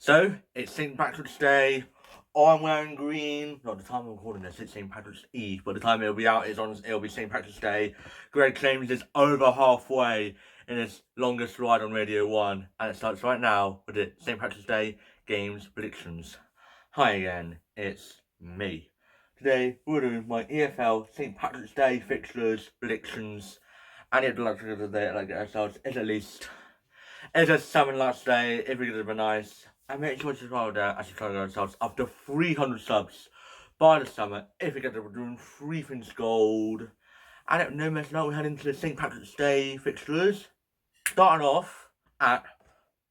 So, it's St Patrick's Day. I'm wearing green. Not the time I'm recording this, it's St Patrick's Eve. By the time it'll be out, it'll be St Patrick's Day. Greg claims it's over halfway in his longest ride on Radio 1. And it starts right now with the St Patrick's Day Games Predictions. Hi again, it's me. Today, we're doing my EFL St Patrick's Day fixtures, predictions. And it'd like to like ourselves is at least it's a something last day. If we could have been nice, and make sure to subscribe there as we try to get ourselves up to 300 subs by the summer. If we get to doing 3 things gold. And no mess now, we head into the St Patrick's Day fixtures. Starting off at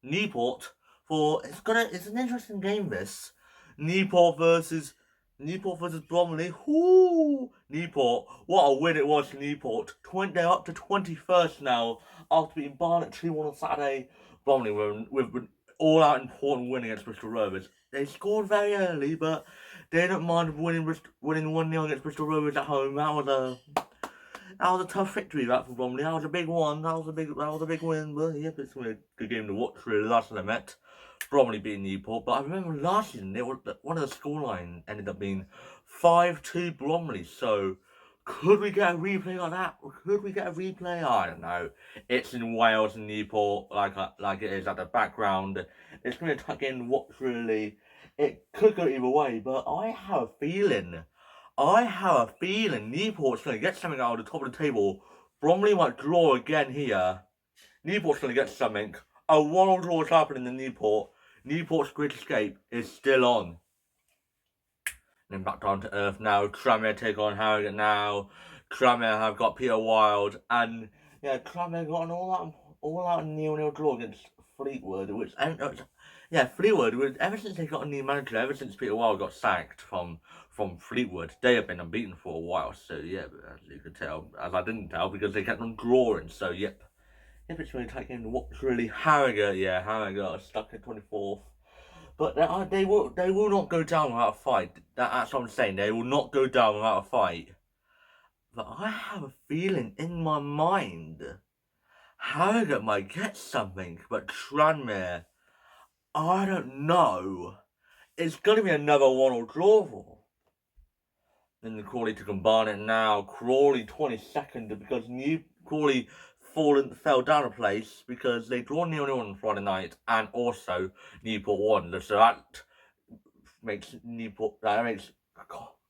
Newport for it's an interesting game this. Newport versus Bromley. Ooh, Newport. What a win it was for Newport. They're up to 21st now after being Barnet 2-1 on Saturday. Bromley with an all-out important win against Bristol Rovers. They scored very early, but they don't mind winning 1-0 against Bristol Rovers at home. That was a tough victory that for Bromley. That was a big one. That was a big win. But yeah, it's a good game to watch really. Last time I met Bromley beating Newport. But I remember last season one of the scoreline ended up being 5-2 Bromley. So could we get a replay on that? Could we get a replay? I don't know. It's in Wales and Newport, like it is at the background. It's going to be a game to watch really. It could go either way, but I have a feeling Newport's going to get something out of the top of the table. Bromley might draw again here. Newport's going to get something. A 1-1 draw is happening in Newport. Newport's Great Escape is still on. And then back down to earth now. Tranmere take on Harrogate now. Tranmere have got Peter Wild. And yeah, Tranmere got an all-out 0-0 draw against Fleetwood. Fleetwood, ever since they got a new manager, ever since Peter Wild got sacked from Fleetwood, they have been unbeaten for a while. So yeah, as you could tell, as I didn't tell, because they kept on drawing. So yep, it's really tight game to watch. Really, Harrogate are stuck at 24th, but they will not go down without a fight. That's what I'm saying. They will not go down without a fight. But I have a feeling in my mind, Harrogate might get something, but Tranmere, I don't know. It's going to be another 1-1 draw for. Then the Crawley to combine it now. Crawley 22nd because Crawley fell down a place because they draw 0-0 on Friday night and also Newport won. So that makes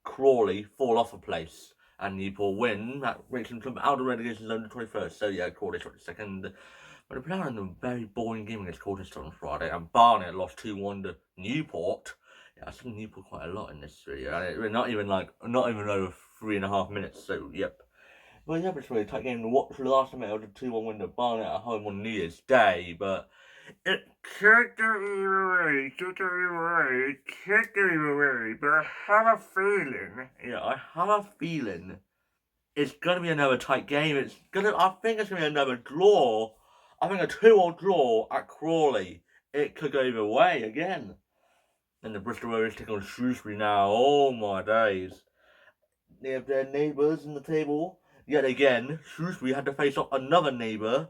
Crawley fall off a place and Newport win. That makes them come out of relegation zone to 21st. So yeah, Crawley 22nd. But they've been out in a very boring game against Colchester on Friday, and Barnet lost 2-1 to Newport. Yeah, I've seen Newport quite a lot in this video, and it's not even over 3.5 minutes. So yep. Well, yeah, it's really tight game to watch. The last time it was a 2-1 win to Barnet at home on New Year's Day, but it could go either way. But I have a feeling it's gonna be another tight game. I think it's gonna be another draw. I think a 2-2 draw at Crawley. It could go either way again. And the Bristol Rovers take on Shrewsbury now. Oh my days. They have their neighbours in the table. Yet again, Shrewsbury had to face off another neighbour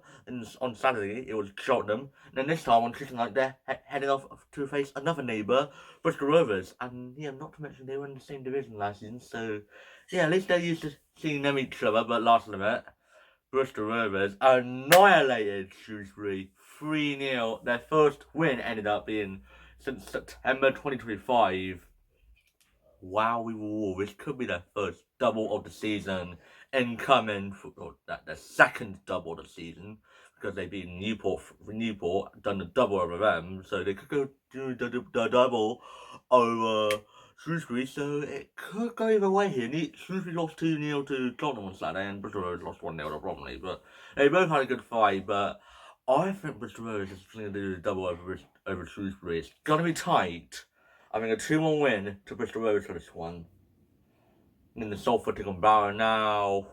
on Saturday. It was Cheltenham. And then this time on Tuesday night, they're heading off to face another neighbour, Bristol Rovers. And yeah, not to mention they were in the same division last season. So yeah, at least they're used to seeing them each other. But last limit, Bristol Rovers annihilated Shrewsbury 3-0. Their first win ended up being since September 2025. Wow, this could be their first double of the season incoming, the second double of the season, because they beat Newport, done the double over them, so they could go do the double over Shrewsbury, so it could go either way here. Shrewsbury lost 2-0 to Cheltenham on Saturday, and Bristol Rovers lost 1-0 to Bromley, but they both had a good fight, but I think Bristol Rovers is going to do the double over Shrewsbury. It's going to be tight. I think a 2-1 win to Bristol Rovers for this one. And then the Salford take on Barrow now.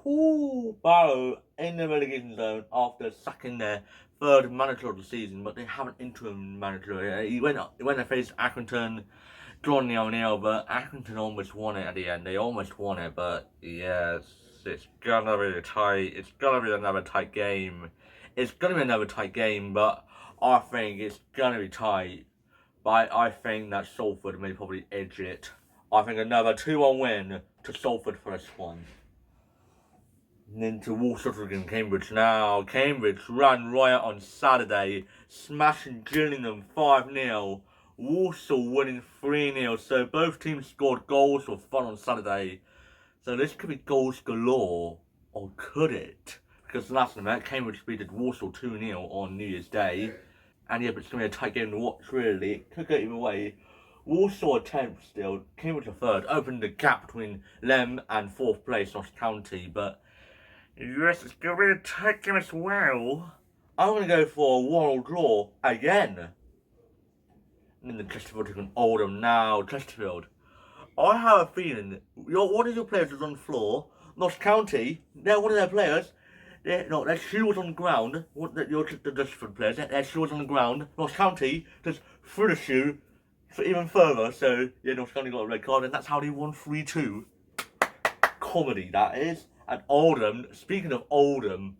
Barrow in the relegation zone after sacking their third manager of the season, but they have an interim manager. He went to face Accrington, drawn 0-0, but Accrington almost won it at the end. They almost won it, but yes, it's gonna be tight. It's gonna be another tight game. But I think it's gonna be tight. But I think that Salford may probably edge it. I think another 2-1 win to Salford for this one. And then to Walsall against Cambridge now. Cambridge ran riot on Saturday, smashing Gillingham 5-0. Walsall winning 3-0. So both teams scored goals for fun on Saturday. So this could be goals galore. Or could it? Because last night Cambridge beat Walsall 2-0 on New Year's Day. And yeah, but it's going to be a tight game to watch, really. It could go either way. Walsall are 10th still, Cambridge are 3rd. Opened the gap between them and 4th place, Notts County. But yes, it's going to be a tight game as well. I'm going to go for a 1-1 draw again. And then the Chesterfield taking Oldham now. Chesterfield. I have a feeling, one of your players is on the floor. Notts County, they're one of their players. Their shoe was on the ground. The Chesterfield players, their shoe was on the ground. Notts County just threw the shoe for even further. So, yeah, Notts County got a red card, and that's how they won 3-2. Comedy, that is. And Oldham, speaking of Oldham,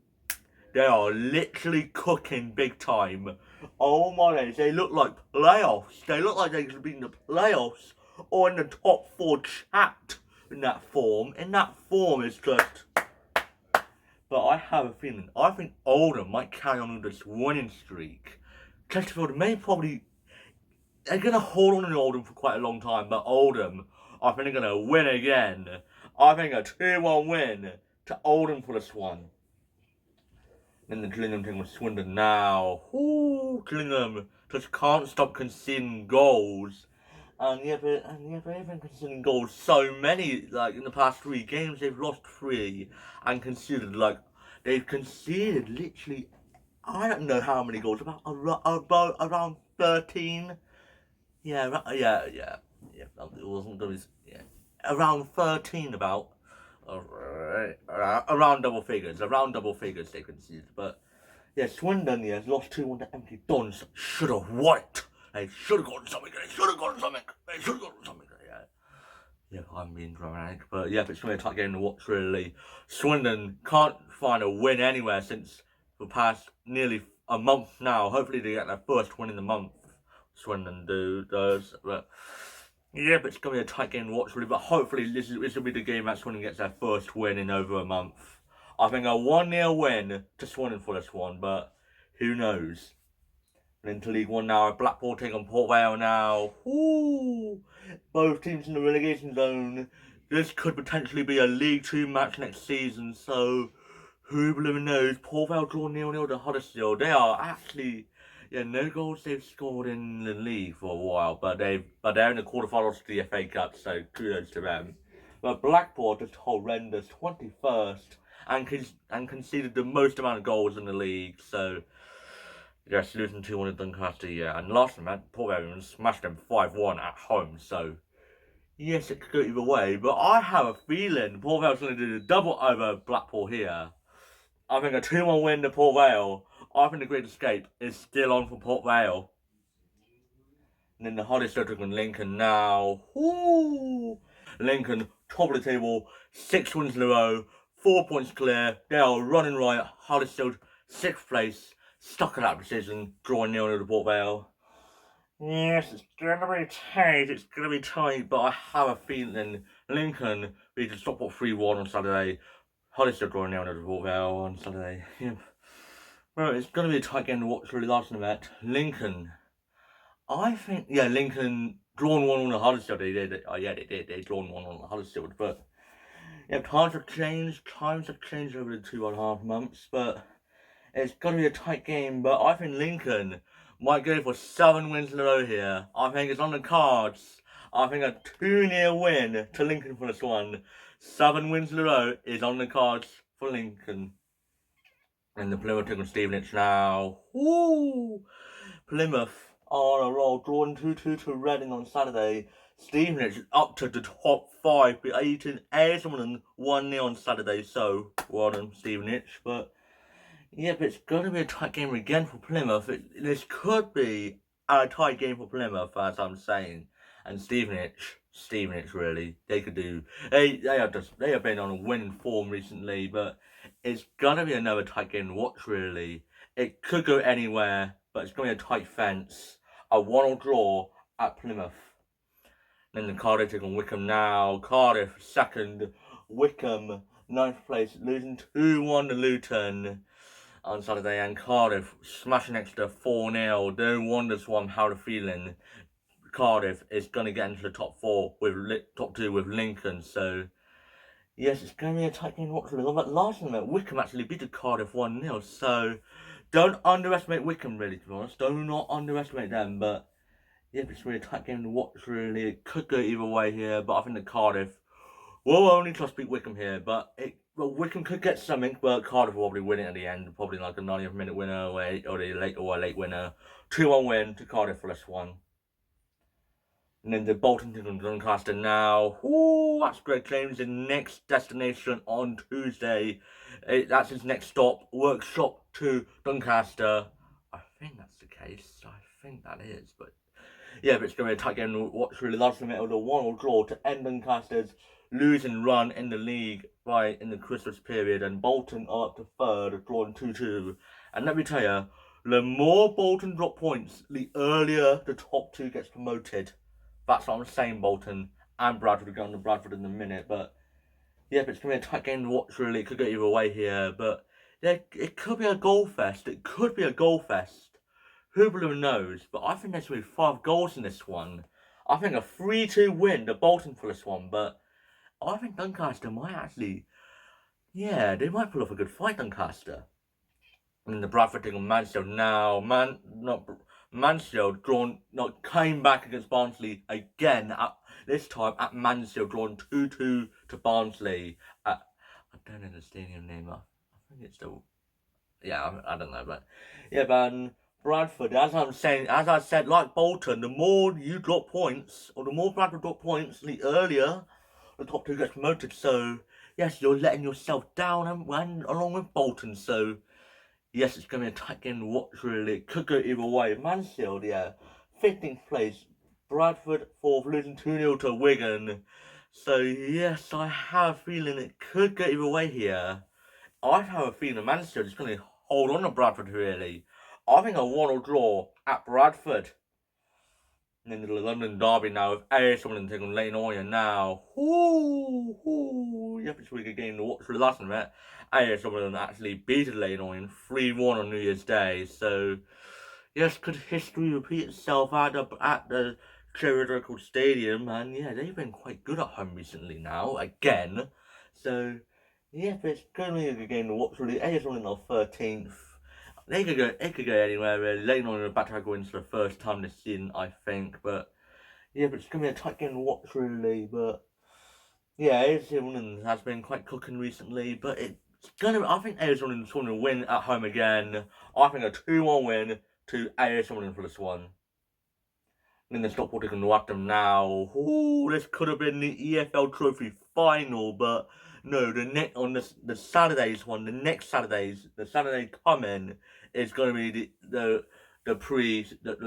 they are literally cooking big time. Oh my days, they look like playoffs. They look like they could be in the playoffs or in the top 4 chat in that form. In that form, it's just... But I have a feeling, I think Oldham might carry on with this winning streak. Chesterfield may probably... They're going to hold on to Oldham for quite a long time, but Oldham, I think they're going to win again. I think a 2-1 win to Oldham for this one. Then the Gillingham thing with Swindon now. Ooh, Gillingham just can't stop conceding goals. And yeah, they've been conceding goals so many, like in the past 3 games, they've lost 3 and conceded, like, they've conceded literally, I don't know how many goals, about around 13. Yeah, it wasn't those, yeah, around 13 about. Around double figures they conceded, but yeah, Swindon has lost 2-1 to empty Dons. Should have won it. They should have gotten something. Yeah, I'm being dramatic, but yeah, it's going to be a tight game to watch, really. Swindon can't find a win anywhere since the past nearly a month now. Hopefully they get their first win in the month. Swindon does, but yeah, but it's going to be a tight game to watch, really. But hopefully this will be the game that Swindon gets their first win in over a month. I think a 1-0 win to Swindon for this one, but who knows? And into League One now, Blackpool take on Port Vale now. Ooh, both teams in the relegation zone. This could potentially be a League 2 match next season, so who blooming knows? Port Vale draw 0-0 to Huddersfield. They are actually... Yeah, no goals they've scored in the league for a while, but they're in the quarterfinals of the FA Cup, so kudos to them. But Blackpool just horrendous, 21st, and conceded the most amount of goals in the league, so yes, losing 2-1 to Doncaster, yeah. And last time, Port Vale smashed them 5-1 at home, so yes, it could go either way, but I have a feeling Port Vale's going to do the double over Blackpool here. I think a 2-1 win to Port Vale. I think the Great Escape is still on for Port Vale. And then the Huddersfield and Lincoln now. Ooh. Lincoln, top of the table, 6 wins in a row, 4 points clear. They are running right. Huddersfield, 6th place, stuck at that position, drawing 0-0 to Port Vale. Yes, it's going to be tight. But I have a feeling Lincoln beat the Stockport 3-1 on Saturday. Huddersfield drawing 0-0 to Port Vale on Saturday. Yeah. Well, it's going to be a tight game to watch, really. Last night, met Lincoln. I think, yeah, Lincoln drawn 1-1 to Huddersfield. They did. Oh, yeah, they did. They drawn 1-1 to Huddersfield. But yeah, times have changed. Times have changed over the 2.5 months. But it's going to be a tight game. But I think Lincoln might go for 7 wins in a row here. I think it's on the cards. I think a 2-0 win to Lincoln for this one. 7 wins in a row is on the cards for Lincoln. And the Plymouth taking Stevenage now. Woo! Plymouth are on a roll, drawing 2-2 to Reading on Saturday. Stevenage up to the top 5, beating Essendon 1-0 on Saturday. So, well done, Stevenage. But, yeah, but it's going to be a tight game again for Plymouth. This could be a tight game for Plymouth, as I'm saying. And Stevenage, really, they could do... They have been on a winning form recently, but it's going to be another tight game to watch, really. It could go anywhere, but it's going to be a tight fence. A 1-1 draw, at Plymouth. Then the Cardiff take on Wickham now. Cardiff second, Wickham ninth place, losing 2-1 to Luton on Saturday, and Cardiff smashing Exeter 4-0. No wonder Swan how they're feeling. Cardiff is going to get into the top 4 with top 2 with Lincoln. So yes, it's going to be a tight game. But last time Wickham actually beat Cardiff 1-0. So don't underestimate Wickham, really, to be honest. Do not underestimate them. But yeah, it's really a tight game to watch. Really, it could go either way here. But I think the Cardiff will only just beat Wickham here. But Wickham could get something. But Cardiff will probably win it at the end. Probably like a 90th minute winner or a late winner. 2-1 win to Cardiff for this one. And then the Bolton take on Doncaster now. Ooh, that's Greg James' next destination on Tuesday. That's his next stop. Workshop to Doncaster. I think that's the case. I think that is. But yeah, but it's going to be a tight game to watch. Really large limit of the 1-1 draw to end Doncaster's losing run in the league right in the Christmas period. And Bolton are up to third, drawing 2-2. And let me tell you, the more Bolton drop points, the earlier the top 2 gets promoted. That's what I'm saying, Bolton and Bradford. We'll go on to Bradford in a minute. But yeah, but it's going to be a tight game to watch, really. It could go either way here. But yeah, it could be a goal fest. It could be a goal fest. Who really knows? But I think there's going to be 5 goals in this one. I think a 3-2 win to Bolton for this one. But I think Doncaster might actually... Yeah, they might pull off a good fight, Doncaster. And the Bradford take on Mansfield now. Mansfield came back against Barnsley again. This time at Mansfield, drawn 2-2 to Barnsley. I don't know the stadium name. I think it's the... Yeah, I don't know, but yeah, but Bradford, as I said, like Bolton, the more you drop points, or the more Bradford drop points, the earlier the top 2 gets promoted. So yes, you're letting yourself down, and along with Bolton. So yes, it's going to be a tight game to watch, really. It could go either way. Mansfield, yeah, 15th place. Bradford 4th, losing 2-0 to Wigan. So yes, I have a feeling it could go either way here. I have a feeling Mansfield is going to hold on to Bradford, really. I think a 1-1 draw at Bradford. And then the London derby now with AS Sunderland taking on Leyton Orient now. Yep, it's a really good game to watch for the last one, right? AS Sunderland actually beat Leyton Orient 3-1 on New Year's Day. So, yes, could history repeat itself at the Cherry Stadium? And yeah, they've been quite good at home recently now, again. So, yeah, but it's going to be a good game to watch, really. AS Sunderland are 13th. It could go anywhere, really. Leyton Orient are about to go into the first time this season, I think. But yeah, but it's going to be a tight game to watch, really. But yeah, AS Sunderland has been quite cooking recently. But it's going to, I think AS Sunderland is going to win at home again. I think a 2-1 win to AS Sunderland for this one. And then the Stockport taking Wrexham now. Ooh, this could have been the EFL Trophy final, but no, the Saturday's one, the Saturday coming is going to be the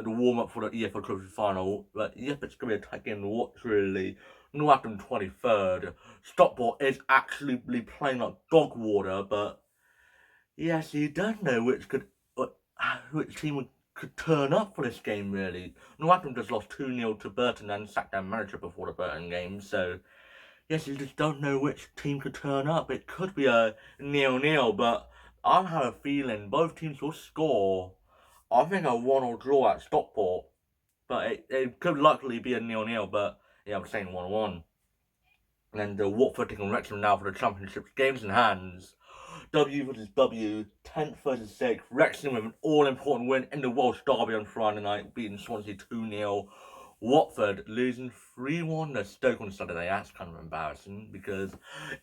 warm up for the EFL Trophy final. But yep, it's going to be a tight game to watch, really. Wrexham 23rd. Stockport is actually playing like dog water, but yes, you don't know which team could turn up for this game, really. Wrexham just lost 2-0 to Burton and sacked their manager before the Burton game, so yes, you just don't know which team could turn up. It could be a 0-0, but I have a feeling both teams will score. I think a 1-1 draw at Stockport, but it could likely be a 0-0, but yeah, I'm saying 1-1. And then the Watford taking Wrexham now for the Championship games in hands. W versus W, 10th versus 6th. Wrexham with an all-important win in the Welsh derby on Friday night, beating Swansea 2-0. Watford losing 3-1 to Stoke on Saturday. That's kind of embarrassing because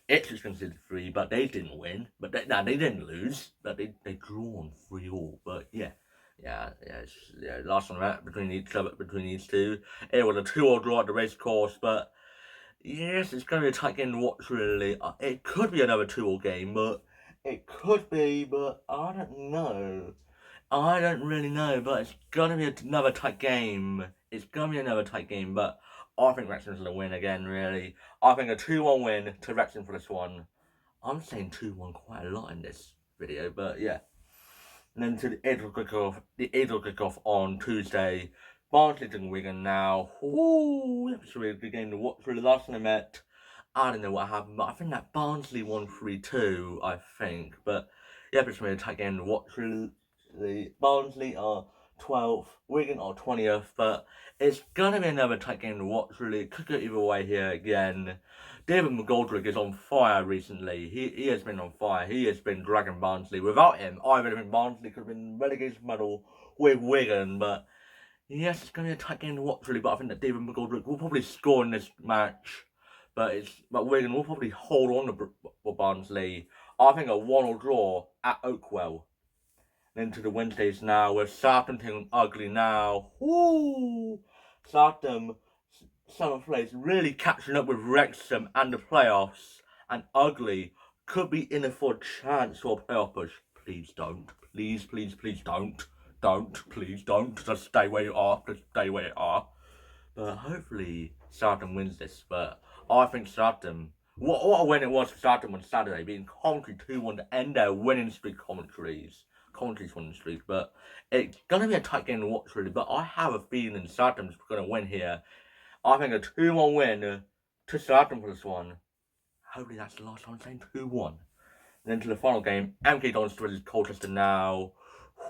Ipswich conceded 3, but they didn't win. But they didn't lose, but they drawn 3-3. But yeah, last one between these two. It was a 2-2 draw at the race course, but yes, it's going to be a tight game to watch, really. It could be another 2-2 game, but it could be, but I don't know. I don't really know, but it's going to be another tight game. But I think Wrexham's going to win again, really. I think a 2-1 win to Wrexham for this one. I'm saying 2-1 quite a lot in this video, but yeah. And then to the 8 o'clock kickoff on Tuesday. Barnsley to Wigan now. Ooh, that was a really good game to watch. Really, last time I met, I don't know what happened, but I think that Barnsley won 3-2, I think. But yeah, it's really a tight game to watch. Really, the Barnsley are 12th, Wigan are 20th, but it's gonna be another tight game to watch. Really, it could go either way here again. David McGoldrick is on fire recently. He has been on fire. He has been dragging Barnsley. Without him, I would have been Barnsley could have been relegation battle with Wigan, but. Yes, it's going to be a tight game to watch, really, but I think that David McGoldrick will probably score in this match. But Wigan will probably hold on to Barnsley. I think a 1-1 draw at Oakwell. Then to the Wednesdays now, with Southampton ugly now. Ooh! Southampton, 7th place, really catching up with Wrexham and the playoffs. And ugly could be in it for a chance for a playoff push. Please don't. Please, please, please don't. Please don't. Just stay where you are. Just stay where you are. But hopefully Southampton wins this. But I think Southampton, what a win it was for Southampton on Saturday, beating Coventry 2-1 to end their winning streak. Coventry's winning streak. But it's gonna be a tight game to watch, really. But I have a feeling Southampton's gonna win here. I think a 2-1 win to Southampton for this one. Hopefully that's the last time I'm saying 2-1. Then to the final game, MK Dons versus Colchester now.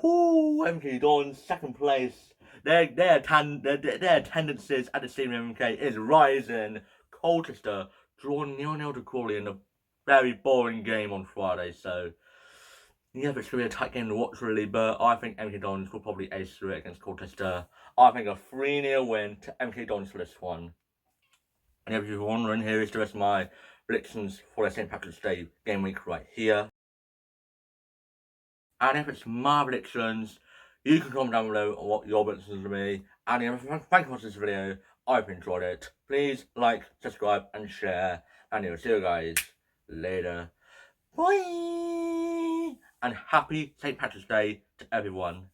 Whoo, MK Dons, 2nd place. Their attendances at the stadium MK is rising. Colchester drawn 0-0 to Crawley in a very boring game on Friday. So, yeah, it's going to be a tight game to watch, really. But I think MK Dons will probably ace through it against Colchester. I think a 3-0 win to MK Dons for this one. And if you're wondering, here is the rest of my predictions for the St Patrick's Day game week right here. And if it's my predictions, you can comment down below on what your predictions are to me. And if thank you for watching this video. I hope you enjoyed it. Please like, subscribe, and share. And I'll see you guys later. Bye! And happy St. Patrick's Day to everyone.